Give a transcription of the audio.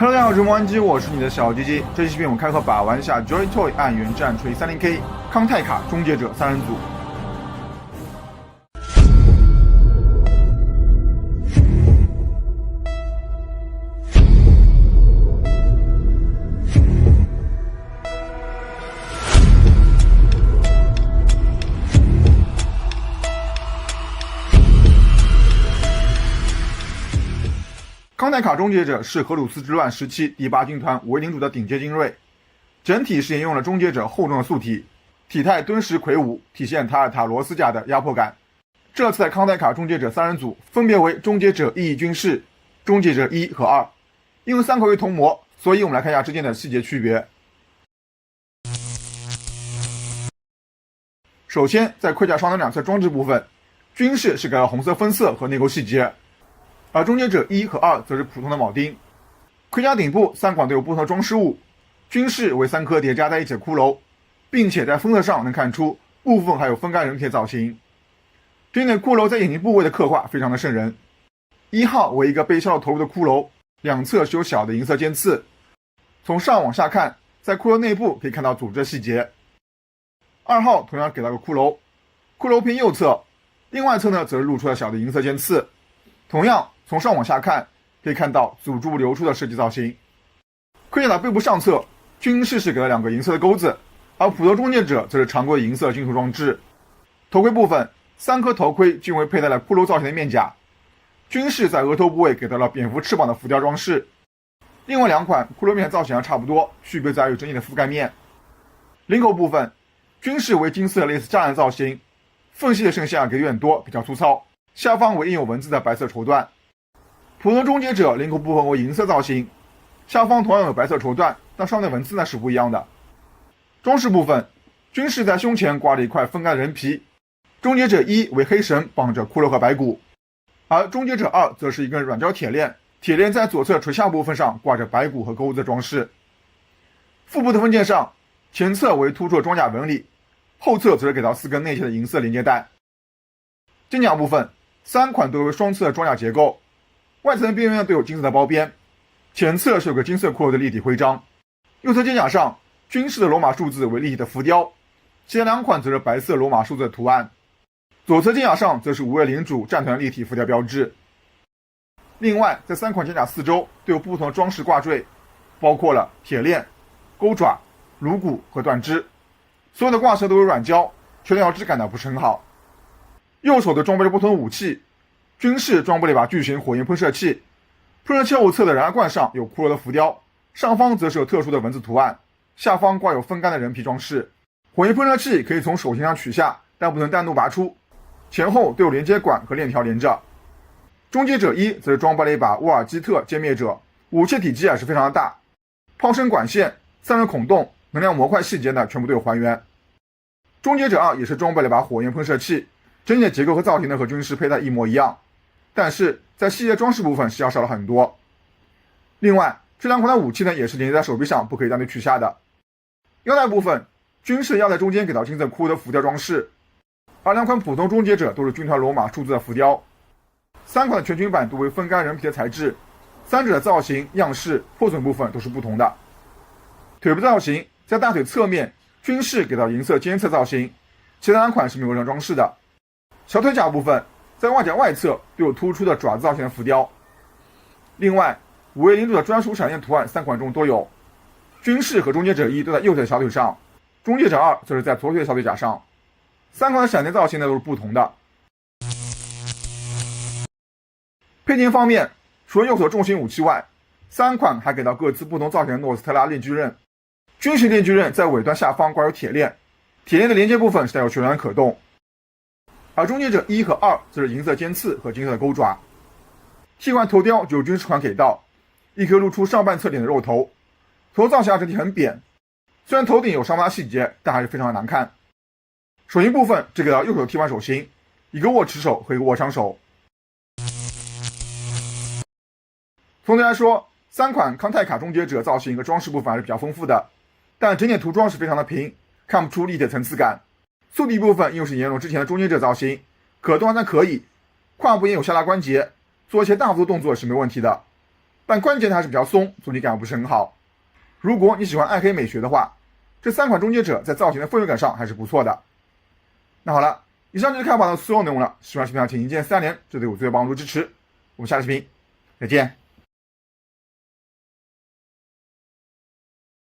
Hello， 大家好，我是摩安基，我是你的小鸡鸡。这期视频我们开盒把玩下 Joy Toy 暗源战锤 30K 康泰卡终结者3人组。康泰卡终结者是荷鲁斯之乱时期第8军团五位领主的顶阶精锐，整体是沿用了终结者厚重的素体，体态敦实魁梧，体现塔尔塔罗斯甲的压迫感。这次的康泰卡终结者3人组分别为终结者1军士、终结者1和2，因为3口为同模，所以我们来看一下之间的细节区别。首先，在盔甲上的两侧装置部分，军士是改了红色分色和内钩细节。而终结者1和2则是普通的铆钉，盔甲顶部3管都有不同的装饰物，军士为3颗叠加在一起的骷髅，并且在分色上能看出部分还有分干人体的造型。对应的骷髅在眼睛部位的刻画非常的瘆人。1号为一个被削了头颅的骷髅，两侧是有小的银色尖刺，从上往下看，在骷髅内部可以看到组织的细节。2号同样给了个骷髅，骷髅偏右侧，另外侧呢则是露出了小的银色尖刺，同样从上往下看，可以看到组织物流出的设计造型。盔甲的背部上侧，军士是给了2个银色的钩子，而普通终结者则是常规银色金属装置。头盔部分，3颗头盔均为佩戴了骷髅造型的面甲，军士在额头部位给到了蝙蝠翅膀的浮雕装饰。另外2款骷髅面的造型还差不多，区别在于整体的覆盖面。领口部分，军士为金色类似栅栏造型，缝隙的剩下给有点多，比较粗糙，下方为印有文字的白色绸缎。普通终结者领口部分为银色造型，下方同样有白色绸缎，但上面的文字呢是不一样的。装饰部分，军士在胸前挂了一块分干的人皮，终结者1为黑绳绑着骷髅和白骨，而终结者2则是一根软胶铁链，铁链在左侧垂下部分上挂着白骨和钩子的装饰。腹部的分件上，前侧为突出的装甲纹理，后侧则是给到4根内切的银色连接带。肩甲部分，3款都为双侧的装甲结构，外层边缘都有金色的包边，前侧是有个金色骷髅的立体徽章。右侧肩甲上，军士的罗马数字为立体的浮雕，其他2款则是白色罗马数字的图案。左侧肩甲上则是5位领主战团立体浮雕标志。另外，在3款肩甲四周都有不同的装饰挂坠，包括了铁链、钩爪、颅骨和断肢，所有的挂饰都有软胶，全条质感呢不是很好。右手的装备着不同的武器，军士装备了一把巨型火焰喷射器，喷射器后侧的燃压罐上有骷髅的浮雕，上方则是有特殊的文字图案，下方挂有分干的人皮装饰。火焰喷射器可以从手心上取下，但不能单独拔出，前后都有连接管和链条连着。终结者1则是装备了一把沃尔基特歼灭者，武器体积也是非常的大，炮身管线、散热孔洞、能量模块细节呢全部都有还原。终结者2也是装备了一把火焰喷射器，整体的结构和造型呢和军士佩戴一模一样，但是在细节装饰部分是要少了很多。另外，这2款的武器呢也是连接在手臂上，不可以单独取下的。腰带部分，军士腰带中间给到金色骷髅的浮雕装饰，而2款普通终结者都是军团罗马数字的浮雕。3款的全军版都为分干人皮的材质，3者的造型、样式、破损部分都是不同的。腿部造型，在大腿侧面，军士给到银色尖刺造型，其他2款是没有任何装饰的。小腿甲部分，在外甲外侧都有突出的爪子造型的浮雕。另外，5位领主的专属闪电图案3款中都有，军士和终结者1都在右腿小腿上，终结者2则是在左腿的小腿甲上。3款的闪电造型呢都是不同的。配件方面，除了右手重型武器外，3款还给到各自不同造型的诺斯特拉链锯刃。军事链锯刃在尾端下方挂有铁链，铁链的连接部分是带有旋转可动。而终结者1和2则是银色尖刺和金色的钩爪。替换头雕就由军事款给到，一颗露出上半侧脸的肉头，头造型整体很扁，虽然头顶有伤疤细节，但还是非常的难看。手型部分只给到右手替换手型，一个握持手和一个握枪手。总体来说，3款康泰卡终结者造型和装饰部分还是比较丰富的，但整体涂装是非常的平，看不出立体的层次感。速递部分又是沿用之前的终结者造型，可动还算可以，胯部也有下拉关节，做一些大幅度动作是没问题的。但关节还是比较松，总体感不是很好。如果你喜欢暗黑美学的话，这3款终结者在造型的氛围感上还是不错的。那好了，以上就是开宝的所有内容了，希望视频上请一键3连，这对我最有帮助支持。我们下期视频再见。